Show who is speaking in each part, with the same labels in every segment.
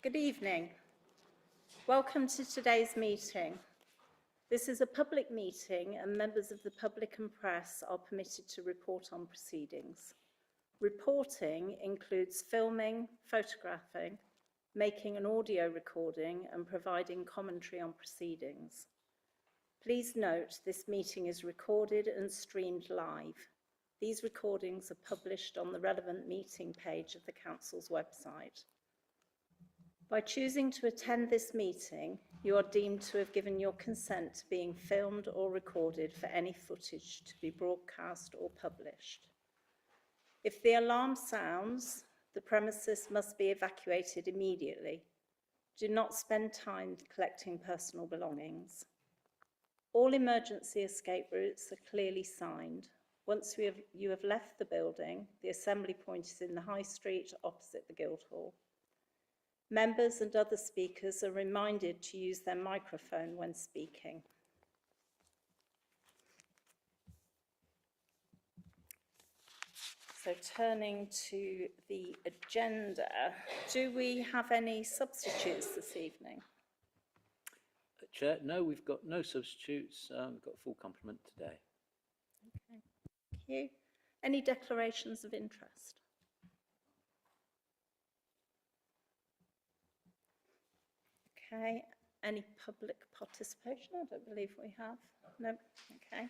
Speaker 1: Good evening. Welcome to today's meeting. This is a public meeting and members of the public and press are permitted to report on proceedings. Reporting includes filming, photographing, making an audio recording and providing commentary on proceedings. Please note this meeting is recorded and streamed live. These recordings are published on the relevant meeting page of the Council's website. By choosing to attend this meeting, you are deemed to have given your consent to being filmed or recorded for any footage to be broadcast or published. If the alarm sounds, the premises must be evacuated immediately. Do not spend time collecting personal belongings. All emergency escape routes are clearly signed. Once you have left the building, the assembly point is in the High Street opposite the Guildhall. Members and other speakers are reminded to use their microphone when speaking. So turning to the agenda, do we have any substitutes this evening?
Speaker 2: Chair, no, we've got no substitutes. We've got a full complement today.
Speaker 1: Okay, thank you. Any declarations of interest? Okay, any public participation? I don't believe we have. No, okay.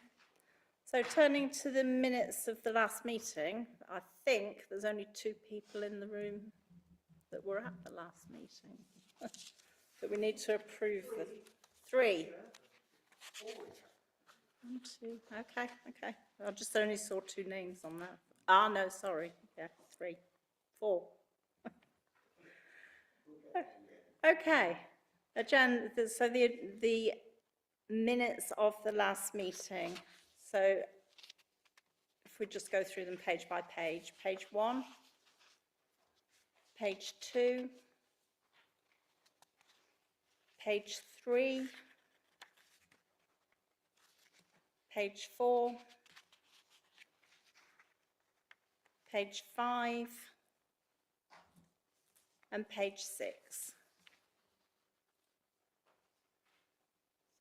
Speaker 1: So turning to the minutes of the last meeting, I think there's only 2 people in the room that were at the last meeting. But we need to approve the 3. 1, 2, okay. I just only saw 2 names on that. Ah, no, sorry. Yeah, 3, 4. Okay. Agenda, so the minutes of the last meeting. So if we just go through them page by page. Page 1, page 2, page 3, page 4, page 5, and page 6.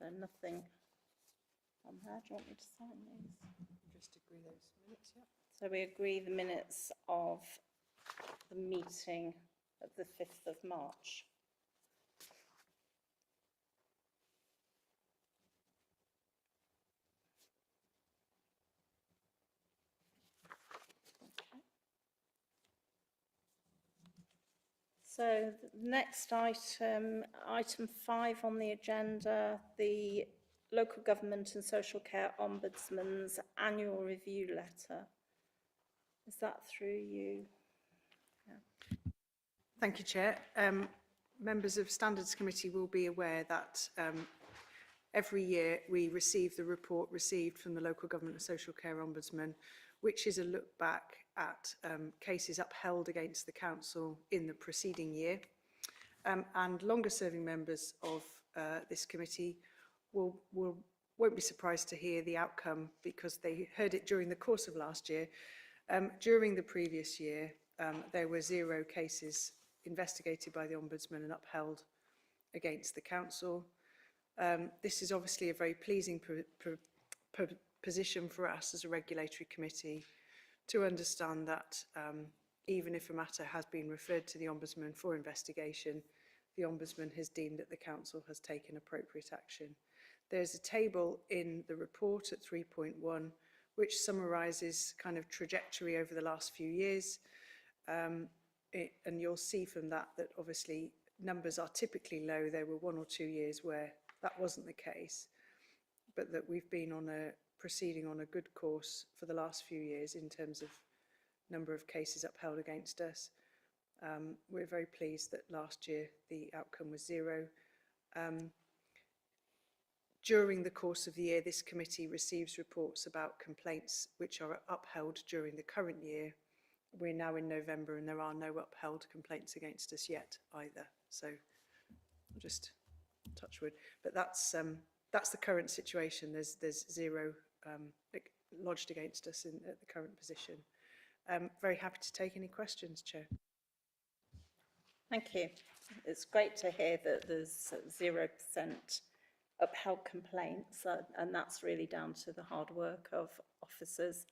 Speaker 1: So nothing on there. Do you want me to sign these?
Speaker 3: Just agree those minutes, yeah.
Speaker 1: So we agree the minutes of the meeting of the 5th of March. Okay. So the next item, item 5 on the agenda, the Local Government and Social Care Ombudsman's annual review letter. Is that through you? Yeah.
Speaker 3: Thank you, Chair. Members of Standards Committee will be aware that every year we receive the report received from the Local Government and Social Care Ombudsman, which is a look back at cases upheld against the Council in the preceding year. And longer serving members of this committee won't be surprised to hear the outcome because they heard it during the course of last year. During the previous year, there were 0 cases investigated by the Ombudsman and upheld against the Council. This is obviously a very pleasing position for us as a regulatory committee to understand that even if a matter has been referred to the Ombudsman for investigation, the Ombudsman has deemed that the Council has taken appropriate action. There's a table in the report at 3.1 which summarises kind of trajectory over the last few years. And you'll see from that that obviously numbers are typically low. There were 1 or 2 years where that wasn't the case, but that we've been on proceeding on a good course for the last few years in terms of number of cases upheld against us. We're very pleased that last year the outcome was 0. During the course of the year, this committee receives reports about complaints which are upheld during the current year. We're now in November and there are no upheld complaints against us yet either. So I'll just touch wood. But that's the current situation. There's 0 lodged against us at the current position. Very happy to take any questions, Chair.
Speaker 1: Thank you. It's great to hear that there's 0% upheld complaints, and that's really down to the hard work of officers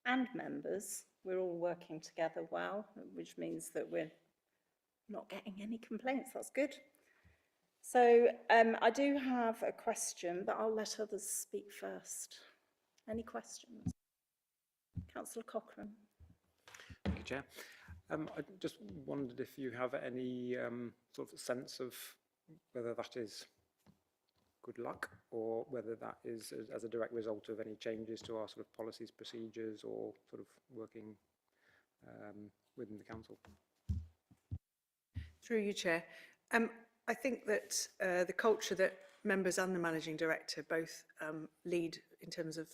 Speaker 1: and members. We're all working together well, which means that we're not getting any complaints. That's good. So I do have a question, but I'll let others speak first. Any questions? Councillor Cochrane.
Speaker 4: Thank you, Chair. I just wondered if you have any sort of sense of whether that is good luck or whether that is as a direct result of any changes to our sort of policies, procedures, or sort of working within the council.
Speaker 3: Through you, Chair. I think that the culture that members and the Managing Director both lead in terms of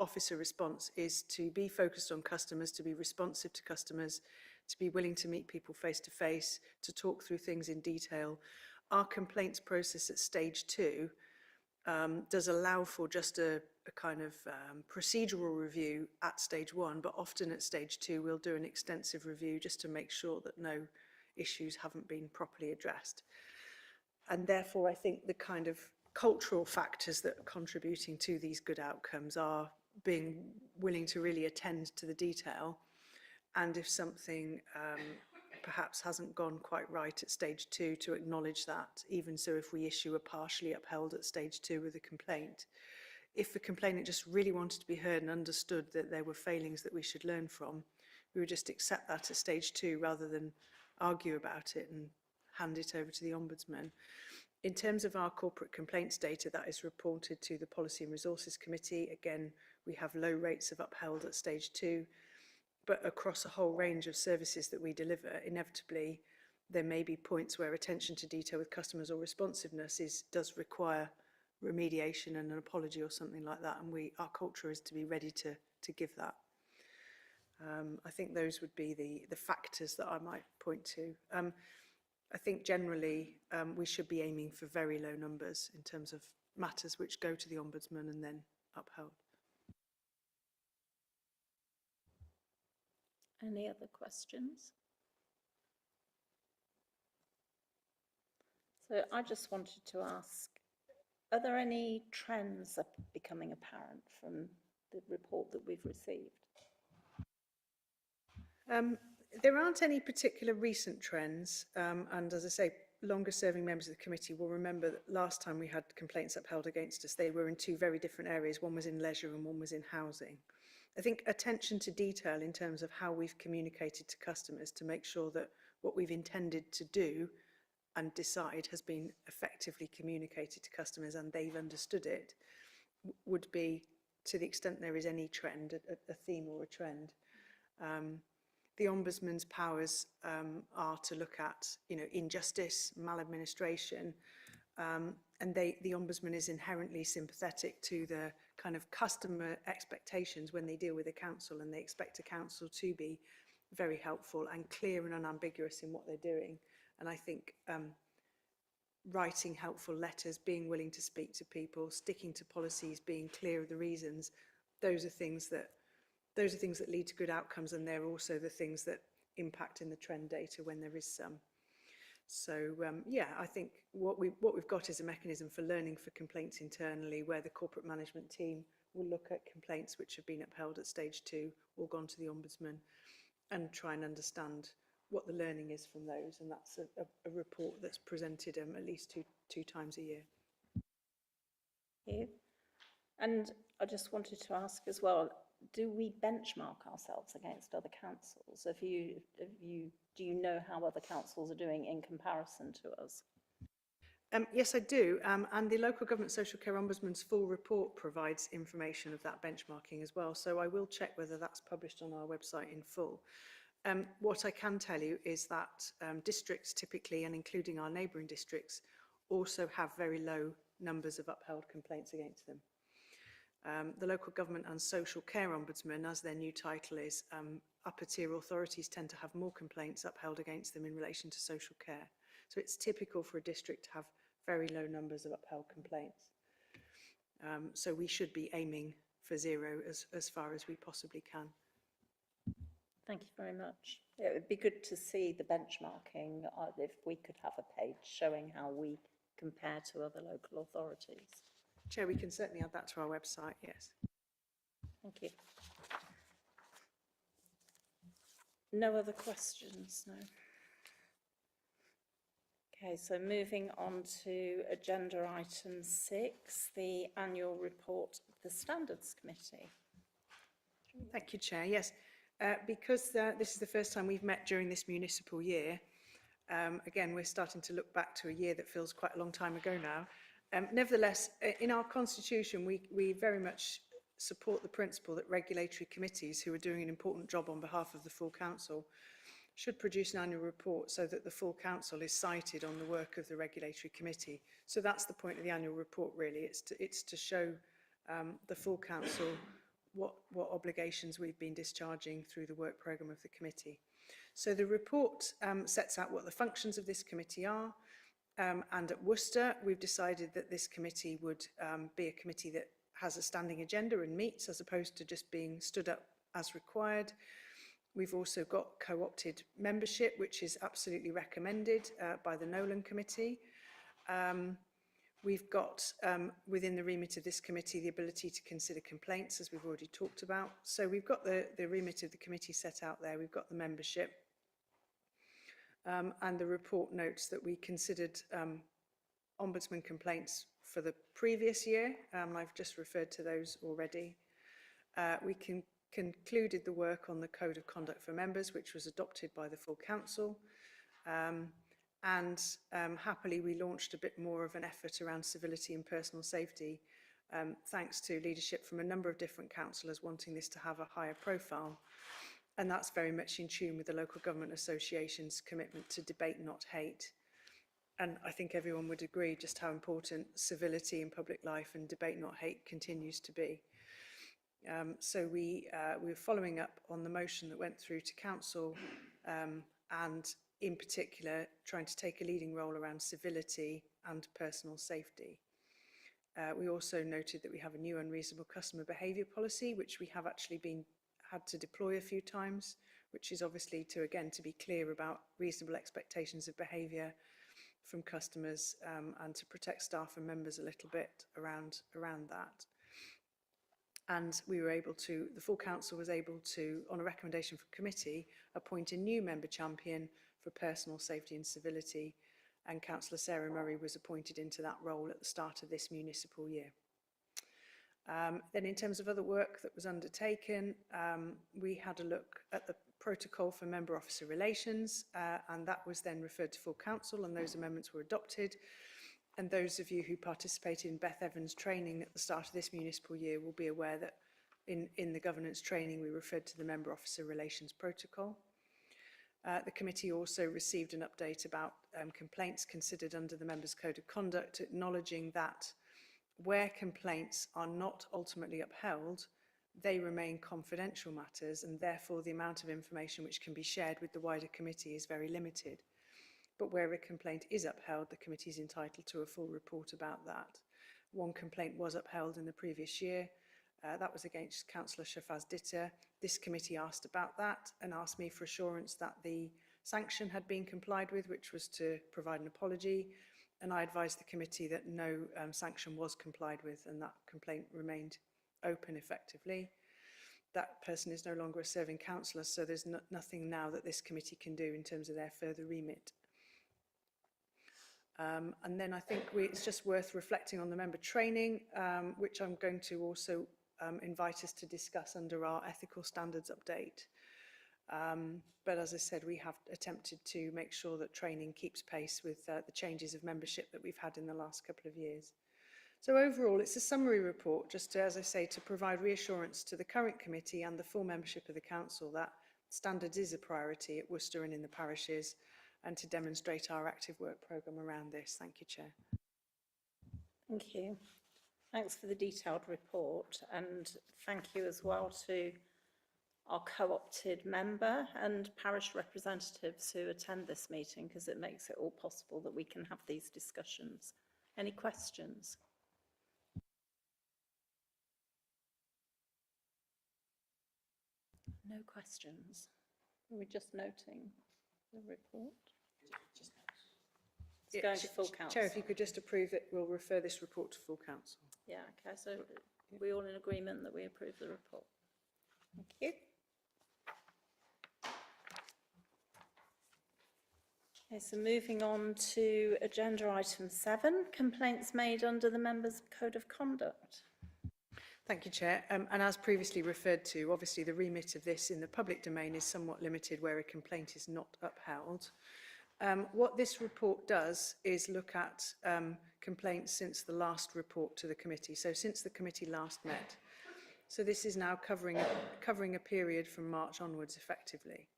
Speaker 3: officer response is to be focused on customers, to be responsive to customers, to be willing to meet people face to face, to talk through things in detail. Our complaints process at stage 2 does allow for just a kind of procedural review at stage 1, but often at stage 2 we'll do an extensive review just to make sure that no issues haven't been properly addressed. And therefore I think the kind of cultural factors that are contributing to these good outcomes are being willing to really attend to the detail, and if something perhaps hasn't gone quite right at stage 2, to acknowledge that, even so if we issue a partially upheld at stage 2 with a complaint. If the complainant just really wanted to be heard and understood that there were failings that we should learn from, we would just accept that at stage 2 rather than argue about it and hand it over to the Ombudsman. In terms of our corporate complaints data, that is reported to the Policy and Resources Committee. Again, we have low rates of upheld at stage 2, but across a whole range of services that we deliver, inevitably there may be points where attention to detail with customers or responsiveness does require remediation and an apology or something like that, and our culture is to be ready to give that. I think those would be the factors that I might point to. I think generally we should be aiming for very low numbers in terms of matters which go to the Ombudsman and then upheld.
Speaker 1: Any other questions? So I just wanted to ask, are there any trends that are becoming apparent from the report that we've received?
Speaker 3: There aren't any particular recent trends, and as I say, longer serving members of the committee will remember that last time we had complaints upheld against us, they were in 2 very different areas. One was in leisure and one was in housing. I think attention to detail in terms of how we've communicated to customers to make sure that what we've intended to do and decide has been effectively communicated to customers and they've understood it would be, to the extent there is any trend, a theme or a trend. The Ombudsman's powers are to look at, injustice, maladministration, and the Ombudsman is inherently sympathetic to the kind of customer expectations when they deal with a council, and they expect a council to be very helpful and clear and unambiguous in what they're doing. And I think writing helpful letters, being willing to speak to people, sticking to policies, being clear of the reasons, those are things that lead to good outcomes, and they're also the things that impact in the trend data when there is some. So yeah, I think what we've got is a mechanism for learning for complaints internally, where the corporate management team will look at complaints which have been upheld at stage 2 or gone to the Ombudsman and try and understand what the learning is from those, and that's a report that's presented at least two times a year.
Speaker 1: Thank you. And I just wanted to ask as well, do we benchmark ourselves against other councils? Do you know how other councils are doing in comparison to us?
Speaker 3: Yes, I do. And the Local Government Social Care Ombudsman's full report provides information of that benchmarking as well. So I will check whether that's published on our website in full. What I can tell you is that districts typically, and including our neighbouring districts, also have very low numbers of upheld complaints against them. The Local Government and Social Care Ombudsman, as their new title is, upper tier authorities tend to have more complaints upheld against them in relation to social care. So it's typical for a district to have very low numbers of upheld complaints. So we should be aiming for 0 as far as we possibly can.
Speaker 1: Thank you very much. It would be good to see the benchmarking, if we could have a page showing how we compare to other local authorities.
Speaker 3: Chair, we can certainly add that to our website, yes.
Speaker 1: Thank you. No other questions, no. Okay, so moving on to agenda item 6, the annual report of the Standards Committee.
Speaker 3: Thank you, Chair. Yes, because this is the first time we've met during this municipal year, again, we're starting to look back to a year that feels quite a long time ago now. Nevertheless, in our constitution, we very much support the principle that regulatory committees who are doing an important job on behalf of the full council should produce an annual report so that the full council is cited on the work of the regulatory committee. So that's the point of the annual report, really. It's to show the full council what obligations we've been discharging through the work programme of the committee. So the report sets out what the functions of this committee are, and at Worcester we've decided that this committee would be a committee that has a standing agenda and meets, as opposed to just being stood up as required. We've also got co-opted membership, which is absolutely recommended by the Nolan Committee. We've got, within the remit of this committee, the ability to consider complaints, as we've already talked about. So we've got the remit of the committee set out there. We've got the membership. And the report notes that we considered ombudsman complaints for the previous year. I've just referred to those already. We concluded the work on the Code of Conduct for Members, which was adopted by the full council. Happily, we launched a bit more of an effort around civility and personal safety, thanks to leadership from a number of different councillors wanting this to have a higher profile. And that's very much in tune with the Local Government Association's commitment to debate, not hate. And I think everyone would agree just how important civility in public life and debate, not hate, continues to be. So we were following up on the motion that went through to council, and in particular trying to take a leading role around civility and personal safety. We also noted that we have a new unreasonable customer behaviour policy, which we have actually had to deploy a few times, which is obviously to be clear about reasonable expectations of behaviour from customers, and to protect staff and members a little bit around that. And we were able to, the full council was able to, on a recommendation from committee, appoint a new member champion for personal safety and civility, and Councillor Sarah Murray was appointed into that role at the start of this municipal year. Then in terms of other work that was undertaken, we had a look at the protocol for member officer relations, and that was then referred to full council, and those amendments were adopted. And those of you who participated in Beth Evans' training at the start of this municipal year will be aware that in the governance training we referred to the member officer relations protocol. The committee also received an update about complaints considered under the Members' Code of Conduct, acknowledging that where complaints are not ultimately upheld, they remain confidential matters, and therefore the amount of information which can be shared with the wider committee is very limited. But where a complaint is upheld, the committee is entitled to a full report about that. One complaint was upheld in the previous year. That was against Councillor Shafaz Ditter. This committee asked about that and asked me for assurance that the sanction had been complied with, which was to provide an apology. And I advised the committee that no sanction was complied with, and that complaint remained open effectively. That person is no longer a serving councillor, so there's nothing now that this committee can do in terms of their further remit. And then I think it's just worth reflecting on the member training, which I'm going to also invite us to discuss under our ethical standards update. But as I said, we have attempted to make sure that training keeps pace with the changes of membership that we've had in the last couple of years. So overall, it's a summary report, just to, as I say, to provide reassurance to the current committee and the full membership of the council that standards is a priority at Worcester and in the parishes, and to demonstrate our active work programme around this. Thank you, Chair.
Speaker 1: Thank you. Thanks for the detailed report, and thank you as well to our co-opted member and parish representatives who attend this meeting, because it makes it all possible that we can have these discussions. Any questions? No questions. Are we just noting the report? It's
Speaker 3: Yeah,
Speaker 1: going to full council.
Speaker 3: Chair, if you could just approve it, we'll refer this report to full council.
Speaker 1: Yeah, okay, so we all in agreement that we approve the report? Thank you. Okay, so moving on to agenda item 7, complaints made under the Members' Code of Conduct.
Speaker 3: Thank you, Chair. And as previously referred to, obviously the remit of this in the public domain is somewhat limited where a complaint is not upheld. What this report does is look at complaints since the last report to the committee, so since the committee last met. So this is now covering a period from March onwards effectively.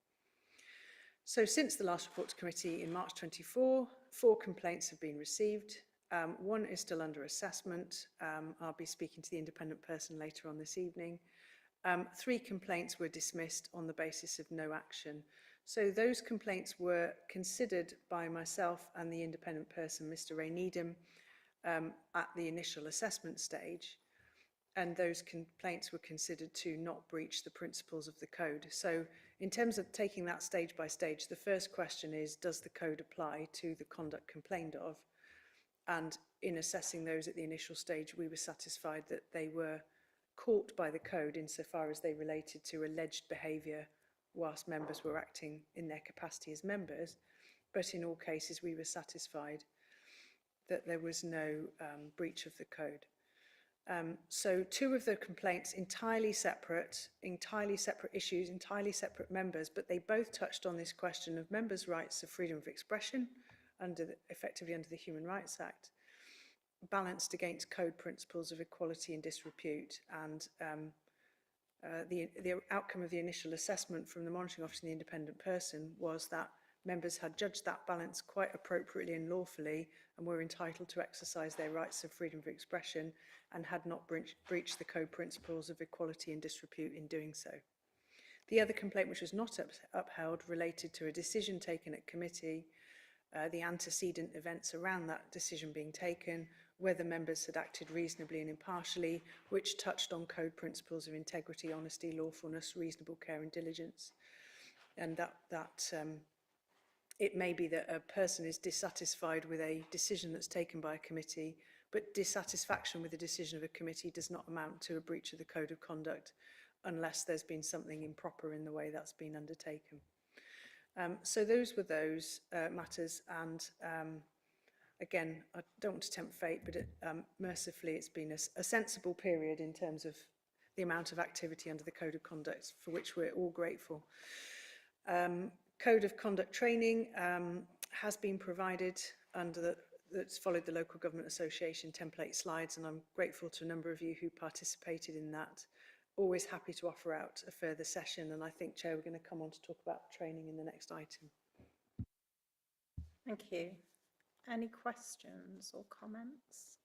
Speaker 3: So since the last report to committee in March 24, 4 complaints have been received. 1 is still under assessment. I'll be speaking to the independent person later on this evening. 3 complaints were dismissed on the basis of no action. So those complaints were considered by myself and the independent person, Mr. Ray Needham, at the initial assessment stage. And those complaints were considered to not breach the principles of the code. So in terms of taking that stage by stage, the first question is, does the code apply to the conduct complained of? And in assessing those at the initial stage, we were satisfied that they were caught by the code insofar as they related to alleged behaviour whilst members were acting in their capacity as members. But in all cases, we were satisfied that there was no breach of the code. So 2 of the complaints, entirely separate issues, entirely separate members, but they both touched on this question of members' rights of freedom of expression, effectively under the Human Rights Act, balanced against code principles of equality and disrepute. And the outcome of the initial assessment from the Monitoring Office and the independent person was that members had judged that balance quite appropriately and lawfully and were entitled to exercise their rights of freedom of expression and had not breached the code principles of equality and disrepute in doing so. The other complaint, which was not upheld, related to a decision taken at committee, the antecedent events around that decision being taken, whether members had acted reasonably and impartially, which touched on code principles of integrity, honesty, lawfulness, reasonable care and diligence. And it may be that a person is dissatisfied with a decision that's taken by a committee, but dissatisfaction with the decision of a committee does not amount to a breach of the code of conduct unless there's been something improper in the way that's been undertaken. So those were those matters, and again, I don't want to tempt fate, but mercifully it's been a sensible period in terms of the amount of activity under the Code of Conduct, for which we're all grateful. Code of Conduct training has been provided that's followed the Local Government Association template slides, and I'm grateful to a number of you who participated in that. Always happy to offer out a further session, and I think, Chair, we're going to come on to talk about training in the next item.
Speaker 1: Thank you. Any questions or comments?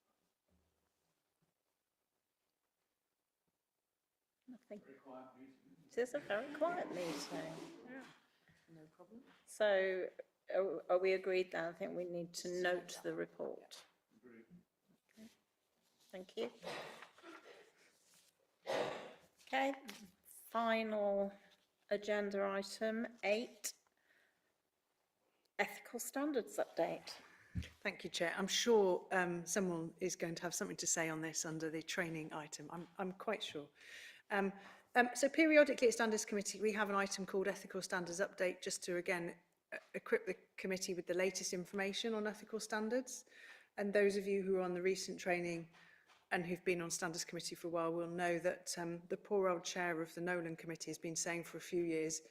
Speaker 1: Nothing. It is a very quiet meeting. Yeah.
Speaker 3: No problem.
Speaker 1: So are we agreed then? I think we need to note the report. Okay. Thank you. Okay, final agenda item 8, ethical standards update.
Speaker 3: Thank you, Chair. I'm sure someone is going to have something to say on this under the training item. I'm quite sure. So periodically at Standards Committee, we have an item called Ethical Standards Update, just to, again, equip the committee with the latest information on ethical standards. And those of you who are on the recent training and who've been on Standards Committee for a while will know that the poor old chair of the Nolan Committee has been saying for a few years,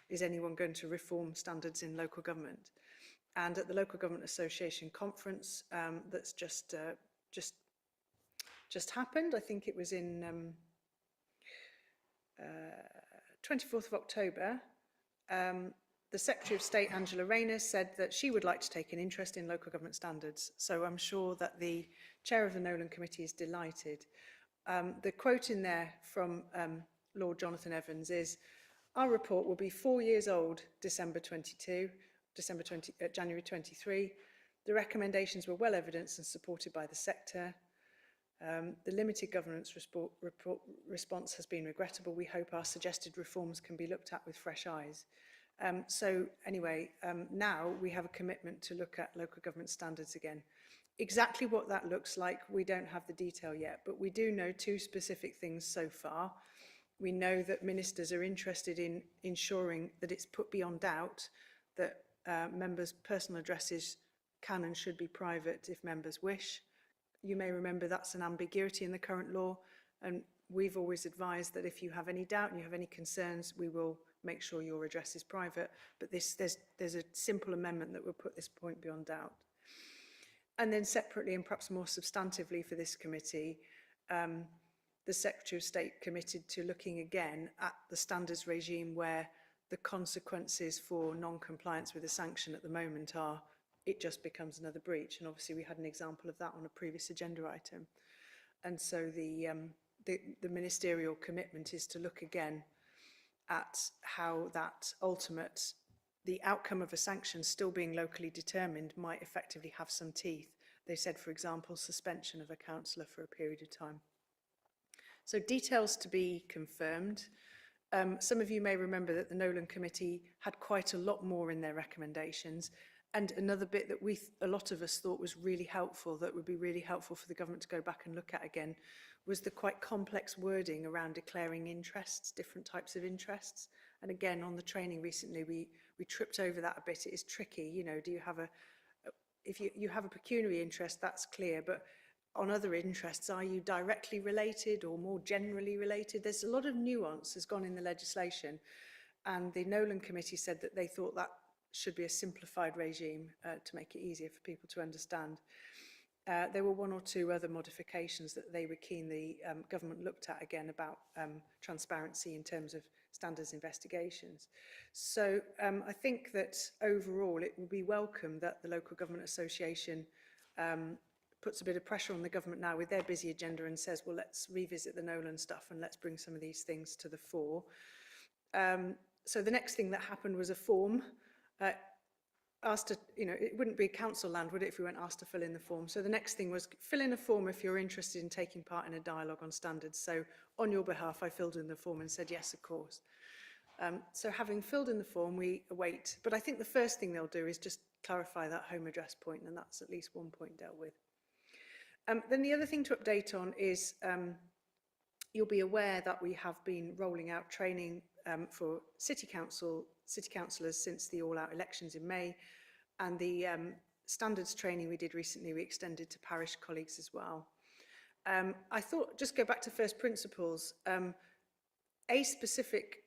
Speaker 3: is anyone going to reform standards in local government? And at the Local Government Association conference that's just happened, I think it was in 24th of October, the Secretary of State, Angela Rayner, said that she would like to take an interest in local government standards. So I'm sure that the chair of the Nolan Committee is delighted. The quote in there from Lord Jonathan Evans is, our report will be 4 years old, January 23. The recommendations were well evidenced and supported by the sector. The limited governance response has been regrettable. We hope our suggested reforms can be looked at with fresh eyes. So anyway, now we have a commitment to look at local government standards again. Exactly what that looks like, we don't have the detail yet, but we do know two specific things so far. We know that ministers are interested in ensuring that it's put beyond doubt that members' personal addresses can and should be private if members wish. You may remember that's an ambiguity in the current law, and we've always advised that if you have any doubt and you have any concerns, we will make sure your address is private. But there's a simple amendment that will put this point beyond doubt. And then separately and perhaps more substantively for this committee, the Secretary of State committed to looking again at the standards regime where the consequences for non-compliance with a sanction at the moment are it just becomes another breach. And obviously we had an example of that on a previous agenda item. And so the ministerial commitment is to look again at how that the outcome of a sanction still being locally determined might effectively have some teeth. They said, for example, suspension of a councillor for a period of time. So details to be confirmed. Some of you may remember that the Nolan Committee had quite a lot more in their recommendations. And another bit that a lot of us thought was really helpful, that would be really helpful for the government to go back and look at again, was the quite complex wording around declaring interests, different types of interests. And again, on the training recently, we tripped over that a bit. It is tricky, you know, do you have if you have a pecuniary interest, that's clear, but on other interests, are you directly related or more generally related? There's a lot of nuance has gone in the legislation, and the Nolan Committee said that they thought that should be a simplified regime to make it easier for people to understand. There were one or two other modifications that they were keen the government looked at again about transparency in terms of standards investigations. So I think that overall it will be welcome that the Local Government Association puts a bit of pressure on the government now with their busy agenda and says, well, let's revisit the Nolan stuff and let's bring some of these things to the fore. So the next thing that happened was a form asked to, you know, it wouldn't be council land, would it, if we weren't asked to fill in the form. So the next thing was fill in a form if you're interested in taking part in a dialogue on standards. So on your behalf, I filled in the form and said, yes, of course. So having filled in the form, we await. But I think the first thing they'll do is just clarify that home address point, and that's at least one point dealt with. Then the other thing to update on is you'll be aware that we have been rolling out training for city councillors since the all-out elections in May, and the standards training we did recently we extended to parish colleagues as well. I thought, just go back to first principles, a specific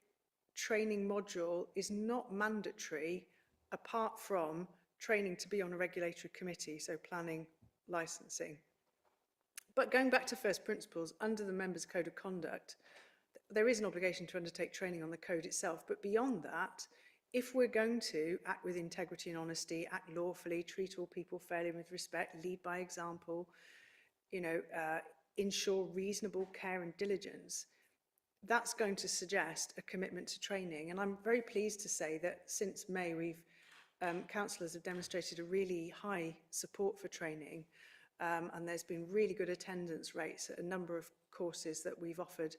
Speaker 3: training module is not mandatory apart from training to be on a regulatory committee, so planning, licensing. But going back to first principles, under the Members' Code of Conduct, there is an obligation to undertake training on the code itself. But beyond that, if we're going to act with integrity and honesty, act lawfully, treat all people fairly and with respect, lead by example, you know, ensure reasonable care and diligence, that's going to suggest a commitment to training. And I'm very pleased to say that since May, councillors have demonstrated a really high support for training. And there's been really good attendance rates at a number of courses that we've offered,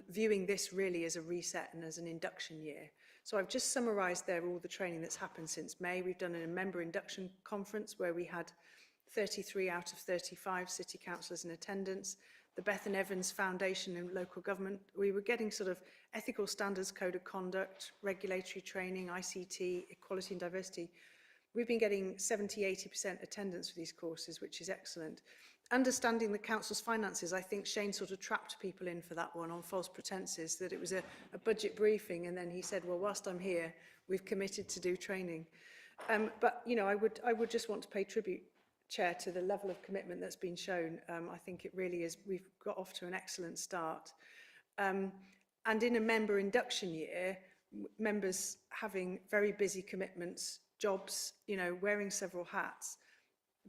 Speaker 3: viewing this really as a reset and as an induction year. So I've just summarised there all the training that's happened since May. We've done a member induction conference where we had 33 out of 35 city councillors in attendance. The Bethan Evans Foundation and local government, we were getting sort of ethical standards, code of conduct, regulatory training, ICT, equality and diversity. We've been getting 70–80% attendance for these courses, which is excellent. Understanding the council's finances, I think Shane sort of trapped people in for that one on false pretences, that it was a budget briefing, and then he said, well, whilst I'm here, we've committed to do training. But, you know, I would just want to pay tribute, Chair, to the level of commitment that's been shown. I think it really is, we've got off to an excellent start. And in a member induction year, members having very busy commitments, jobs, you know, wearing several hats,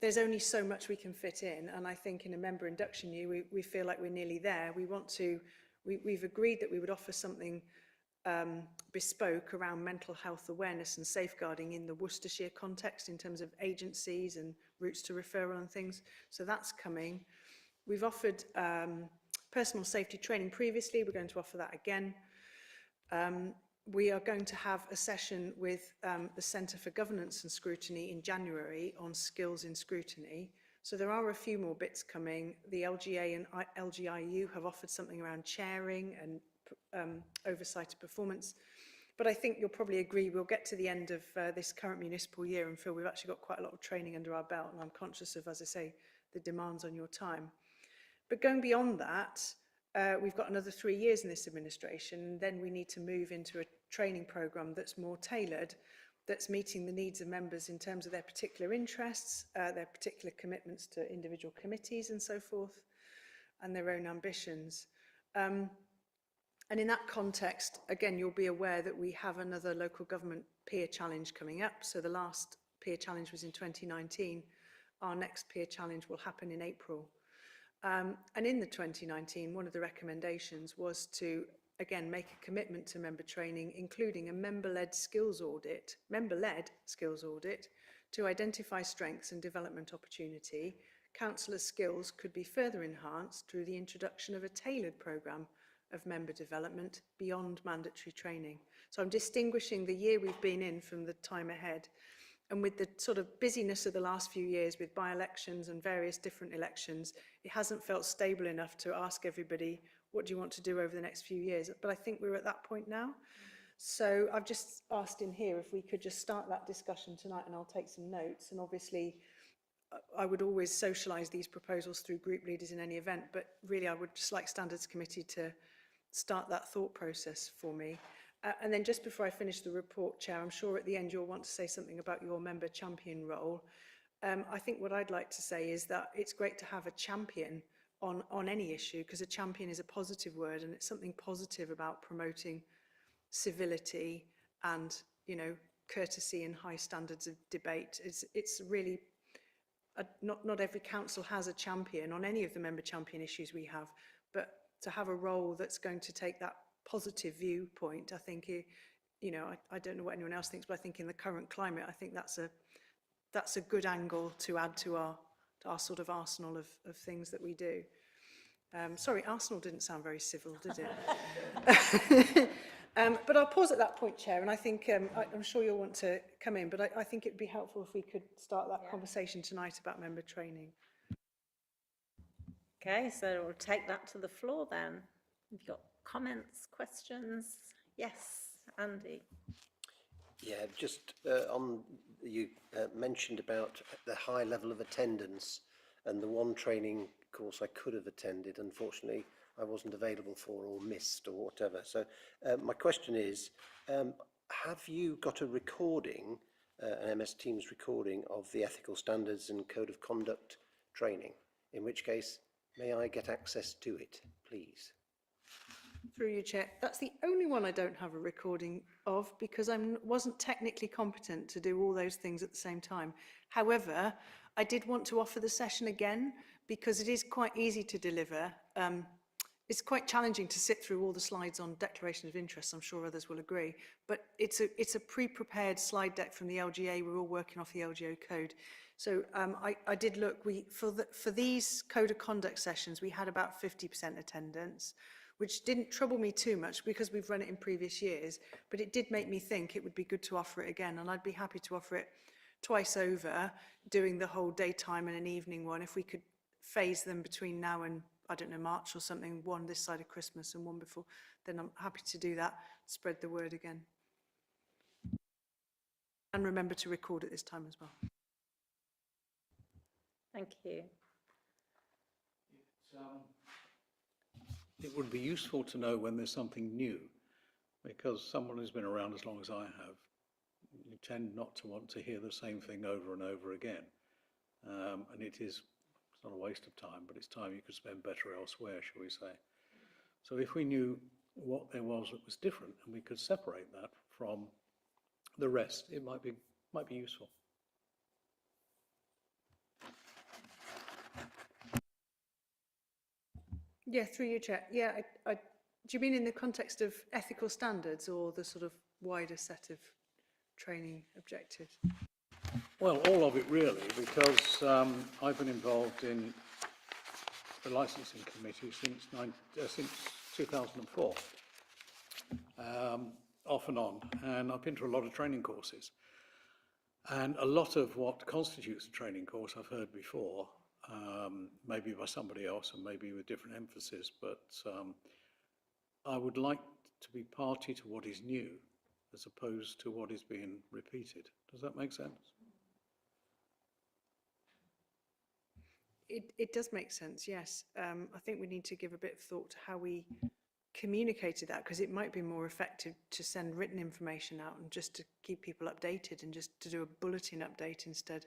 Speaker 3: there's only so much we can fit in. And I think in a member induction year, we feel like we're nearly there. We've agreed that we would offer something bespoke around mental health awareness and safeguarding in the Worcestershire context in terms of agencies and routes to referral and things. So that's coming. We've offered personal safety training previously. We're going to offer that again. we are going to have a session with the Centre for Governance and Scrutiny in January on skills in scrutiny. So there are a few more bits coming. The LGA and LGIU have offered something around chairing and oversight of performance. But I think you'll probably agree we'll get to the end of this current municipal year and feel we've actually got quite a lot of training under our belt, and I'm conscious of, as I say, the demands on your time. But going beyond that, we've got another 3 years in this administration, and then we need to move into a training programme that's more tailored, that's meeting the needs of members in terms of their particular interests, their particular commitments to individual committees and so forth, and their own ambitions. And in that context, again, you'll be aware that we have another local government peer challenge coming up. So the last peer challenge was in 2019. Our next peer challenge will happen in April. And in the 2019, one of the recommendations was to, again, make a commitment to member training, including a member-led skills audit, to identify strengths and development opportunity. Councillor skills could be further enhanced through the introduction of a tailored programme of member development beyond mandatory training. So I'm distinguishing the year we've been in from the time ahead. And with the sort of busyness of the last few years with by-elections and various different elections, it hasn't felt stable enough to ask everybody, what do you want to do over the next few years? But I think we're at that point now. So I've just asked in here if we could just start that discussion tonight, and I'll take some notes. And obviously, I would always socialise these proposals through group leaders in any event, but really I would just like Standards Committee to start that thought process for me. And then just before I finish the report, Chair, I'm sure at the end you'll want to say something about your member champion role. I think what I'd like to say is that it's great to have a champion on any issue, because a champion is a positive word, and it's something positive about promoting civility and, you know, courtesy and high standards of debate. It's really, not every council has a champion on any of the member champion issues we have, but to have a role that's going to take that positive viewpoint, I think, you know, I don't know what anyone else thinks, but I think in the current climate, I think that's a good angle to add to our sort of arsenal of things that we do. Sorry, arsenal didn't sound very civil, did it? But I'll pause at that point, Chair, and I think I'm sure you'll want to come in, but I think it'd be helpful if we could start that conversation tonight about member training.
Speaker 1: Okay, so we'll take that to the floor then. Have you got comments, questions? Yes, Andy.
Speaker 5: Yeah, just you mentioned about the high level of attendance, and the one training course I could have attended, unfortunately, I wasn't available for or missed or whatever. So my question is, have you got a recording, an MS Teams recording of the ethical standards and code of conduct training? In which case, may I get access to it, please?
Speaker 3: Through you, Chair. That's the only one I don't have a recording of, because I wasn't technically competent to do all those things at the same time. However, I did want to offer the session again, because it is quite easy to deliver. It's quite challenging to sit through all the slides on declaration of interest. I'm sure others will agree, but it's a pre-prepared slide deck from the LGA. We're all working off the LGO code. So I did look, for these code of conduct sessions, we had about 50% attendance, which didn't trouble me too much because we've run it in previous years, but it did make me think it would be good to offer it again, and I'd be happy to offer it twice over, doing the whole daytime and an evening one. If we could phase them between now and, I don't know, March or something, one this side of Christmas and one before, then I'm happy to do that, spread the word again. And remember to record it this time as well.
Speaker 1: Thank you.
Speaker 6: It would be useful to know when there's something new, because someone who's been around as long as I have, you tend not to want to hear the same thing over and over again. And it's not a waste of time, but it's time you could spend better elsewhere, shall we say. So if we knew what there was that was different and we could separate that from the rest, it might be useful.
Speaker 3: Yeah, through you, Chair. Yeah, do you mean in the context of ethical standards or the sort of wider set of training objectives?
Speaker 6: Well, all of it really, because I've been involved in the licensing committee since 2004. off and on, and I've been to a lot of training courses. And a lot of what constitutes a training course I've heard before, maybe by somebody else and maybe with different emphasis, but I would like to be party to what is new as opposed to what is being repeated. Does that make sense?
Speaker 3: It does make sense, yes. I think we need to give a bit of thought to how we communicated that, because it might be more effective to send written information out and just to keep people updated and just to do a bulletin update instead.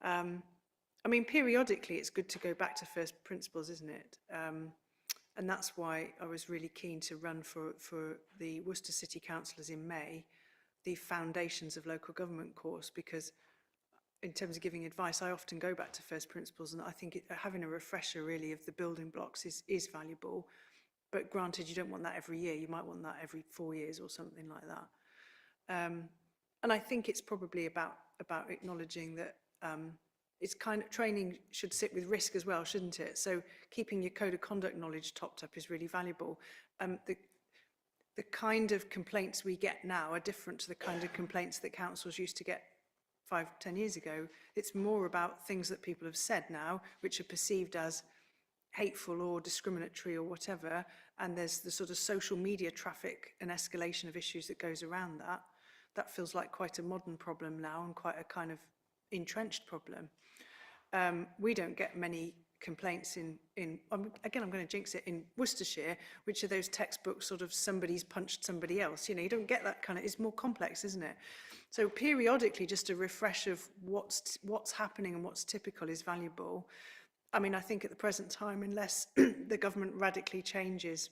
Speaker 3: I mean, periodically it's good to go back to first principles, isn't it? And that's why I was really keen to run for the Worcester City Councillors in May, the Foundations of Local Government course, because in terms of giving advice, I often go back to first principles, and I think having a refresher really of the building blocks is valuable. But granted, you don't want that every year. You might want that every 4 years or something like that. And I think it's probably about acknowledging that it's kind of training should sit with risk as well, shouldn't it? So keeping your code of conduct knowledge topped up is really valuable. The kind of complaints we get now are different to the kind of complaints that councils used to get 5-10 years ago. It's more about things that people have said now, which are perceived as hateful or discriminatory or whatever, and there's the sort of social media traffic and escalation of issues that goes around that. That feels like quite a modern problem now and quite a kind of entrenched problem. We don't get many complaints again, I'm going to jinx it, in Worcestershire, which are those textbooks sort of somebody's punched somebody else. You know, you don't get that kind of, it's more complex, isn't it? So periodically, just a refresh of what's happening and what's typical is valuable. I mean, I think at the present time, unless the government radically changes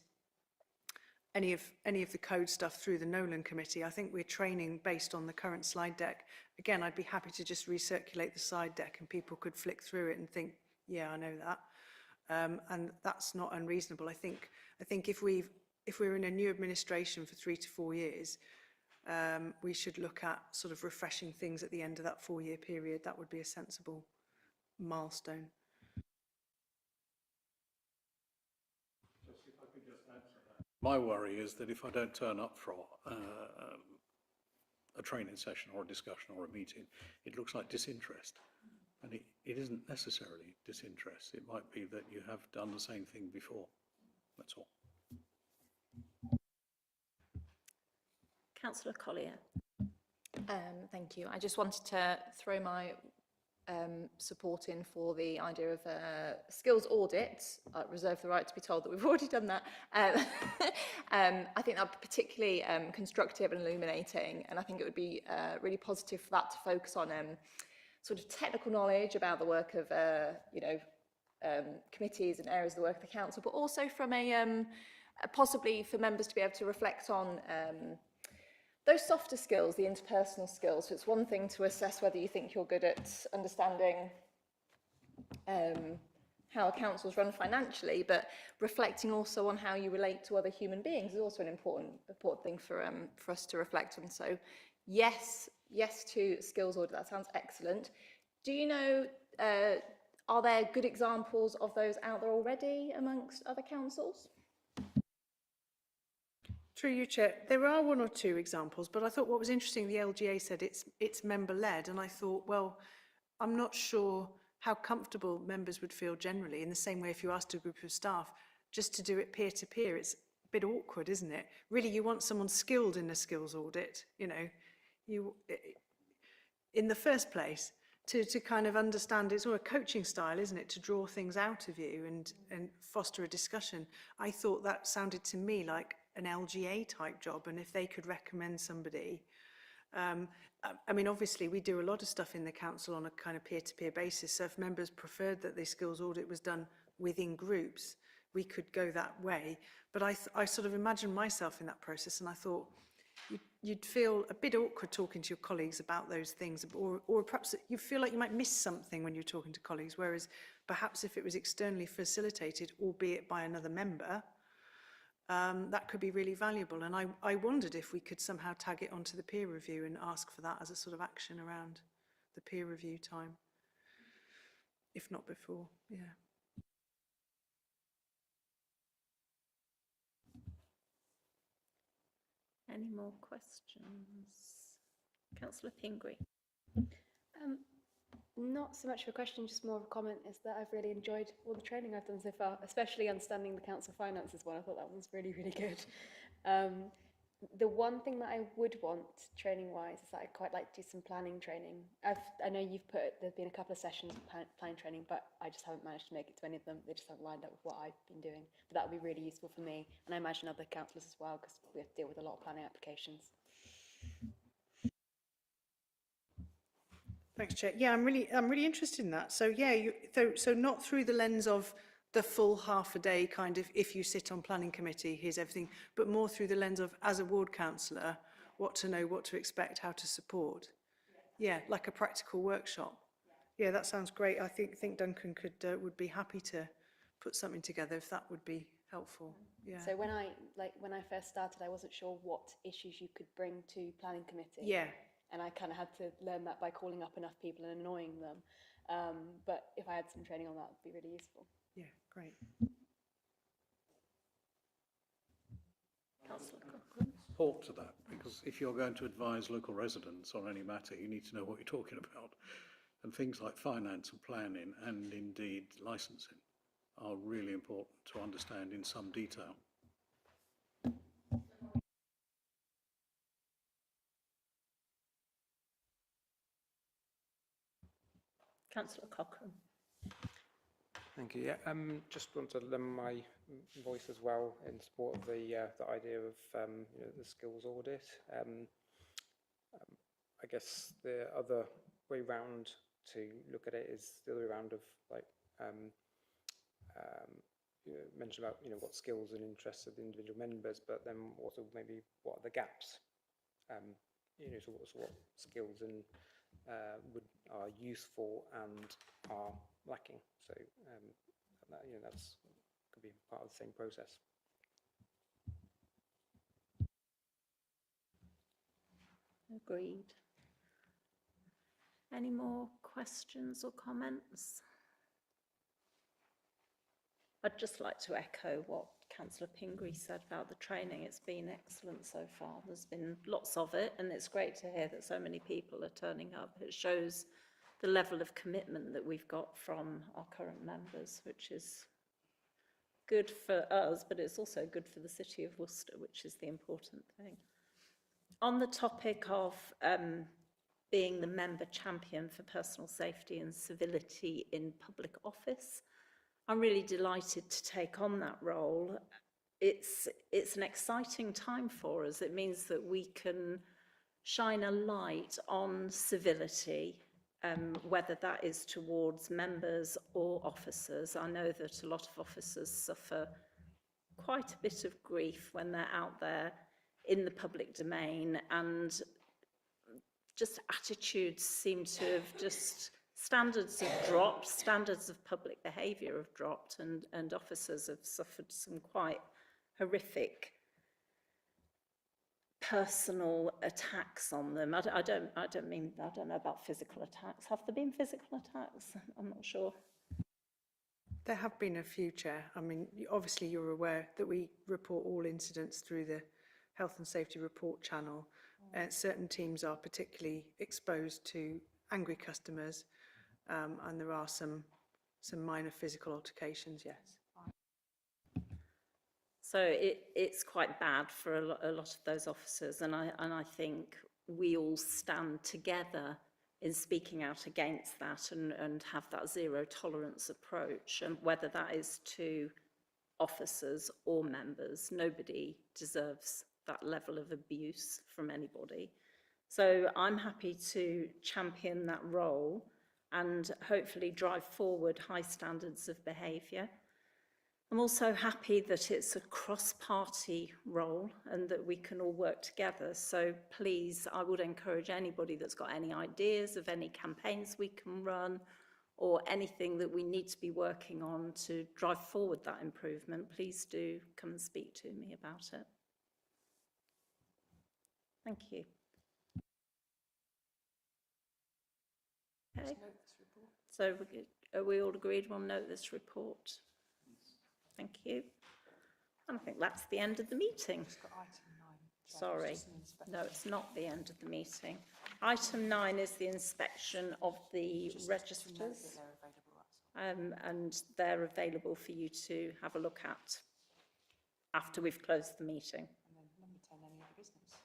Speaker 3: any of the code stuff through the Nolan Committee, I think we're training based on the current slide deck. Again, I'd be happy to just recirculate the slide deck and people could flick through it and think, yeah, I know that. And that's not unreasonable. I think if we're in a new administration for 3 to 4 years, we should look at sort of refreshing things at the end of that 4-year period. That would be a sensible milestone.
Speaker 6: My worry is that if I don't turn up for a training session or a discussion or a meeting, it looks like disinterest. And it isn't necessarily disinterest. It might be that you have done the same thing before. That's all.
Speaker 1: Councillor Collier.
Speaker 7: Thank you. I just wanted to throw my support in for the idea of skills audits. I reserve the right to be told that we've already done that. I think that would be particularly constructive and illuminating, and I think it would be really positive for that to focus on sort of technical knowledge about the work of committees and areas of the work of the council, but also from a possibly for members to be able to reflect on those softer skills, the interpersonal skills. So it's one thing to assess whether you think you're good at understanding how a council's run financially, but reflecting also on how you relate to other human beings is also an important thing for us to reflect on. So yes to skills audit, that sounds excellent. Do you know, are there good examples of those out there already amongst other councils?
Speaker 3: Through you, Chair, there are 1 or 2 examples, but I thought what was interesting, the LGA said it's member-led, and I thought, well, I'm not sure how comfortable members would feel generally, in the same way if you asked a group of staff just to do it peer-to-peer, it's a bit awkward, isn't it? Really, you want someone skilled in a skills audit, you know, in the first place, to kind of understand, it's all a coaching style, isn't it, to draw things out of you and foster a discussion. I thought that sounded to me like an LGA type job, and if they could recommend somebody, I mean, obviously we do a lot of stuff in the council on a kind of peer-to-peer basis, so if members preferred that the skills audit was done within groups, we could go that way. But I sort of imagined myself in that process, and I thought you'd feel a bit awkward talking to your colleagues about those things, or perhaps you feel like you might miss something when you're talking to colleagues, whereas perhaps if it was externally facilitated, albeit by another member, that could be really valuable. And I wondered if we could somehow tag it onto the peer review and ask for that as a sort of action around the peer review time, if not before. Yeah.
Speaker 1: Any more questions? Councillor Pingree.
Speaker 8: Not so much of a question, just more of a comment, is that I've really enjoyed all the training I've done so far, especially understanding the council finances one. I thought that was really, really good. The one thing that I would want training-wise is that I'd quite like to do some planning training. I know there's been a couple of sessions of planning training, but I just haven't managed to make it to any of them. They just haven't lined up with what I've been doing. But that would be really useful for me, and I imagine other councillors as well, because we have to deal with a lot of planning applications.
Speaker 3: Thanks, Chair. Yeah, I'm really interested in that. So yeah, so not through the lens of the full half a day kind of, if you sit on planning committee, here's everything, but more through the lens of, as a ward councillor, what to know, what to expect, how to support. Yeah, like a practical workshop. Yeah, that sounds great. I think Duncan would be happy to put something together if that would be helpful. Yeah.
Speaker 8: So when I first started, I wasn't sure what issues you could bring to planning committee.
Speaker 3: Yeah.
Speaker 8: And I kind of had to learn that by calling up enough people and annoying them. But if I had some training on that, it would be really useful.
Speaker 3: Yeah, great.
Speaker 1: Councillor Cochrane.
Speaker 6: Support to that, because if you're going to advise local residents on any matter, you need to know what you're talking about. And things like finance and planning and indeed licensing are really important to understand in some detail.
Speaker 1: Councillor Cochrane.
Speaker 4: Thank you. Yeah, just want to lend my voice as well in support of the idea of you know, the skills audit. I guess the other way round to look at it is the other way round of like you know, mention about what skills and interests of the individual members, but then also maybe what are the gaps. So what skills and are useful and are lacking. So that's could be part of the same process.
Speaker 1: Agreed. Any more questions or comments? I'd just like to echo what Councillor Pingree said about the training. It's been excellent so far. There's been lots of it, and it's great to hear that so many people are turning up. It shows the level of commitment that we've got from our current members, which is good for us, but it's also good for the City of Worcester, which is the important thing. On the topic of being the member champion for personal safety and civility in public office, I'm really delighted to take on that role. It's an exciting time for us. It means that we can shine a light on civility, whether that is towards members or officers. I know that a lot of officers suffer quite a bit of grief when they're out there in the public domain, and just attitudes seem to have just, standards have dropped, standards of public behaviour have dropped, and officers have suffered some quite horrific personal attacks on them. I don't know about physical attacks. Have there been physical attacks? I'm not sure.
Speaker 3: There have been a few, Chair. I mean, obviously you're aware that we report all incidents through the Health and Safety Report channel. Certain teams are particularly exposed to angry customers, and there are some minor physical altercations, yes.
Speaker 1: So it's quite bad for a lot of those officers, and I think we all stand together in speaking out against that and have that zero tolerance approach, and whether that is to officers or members, nobody deserves that level of abuse from anybody. So I'm happy to champion that role and hopefully drive forward high standards of behaviour. I'm also happy that it's a cross-party role and that we can all work together. So please, I would encourage anybody that's got any ideas of any campaigns we can run or anything that we need to be working on to drive forward that improvement, please do come and speak to me about it. Thank you. Okay. So are we all agreed we'll note this report? Thank you. And I think that's the end of the meeting. Sorry. No, it's not the end of the meeting. Item 9 is the inspection of the registers. And they're available for you to have a look at after we've closed the meeting.
Speaker 3: And then number 10, any other business?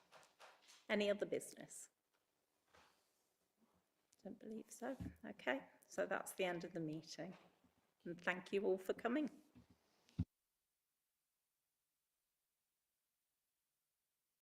Speaker 1: Any other business? Don't believe so. Okay, so that's the end of the meeting. And thank you all for coming.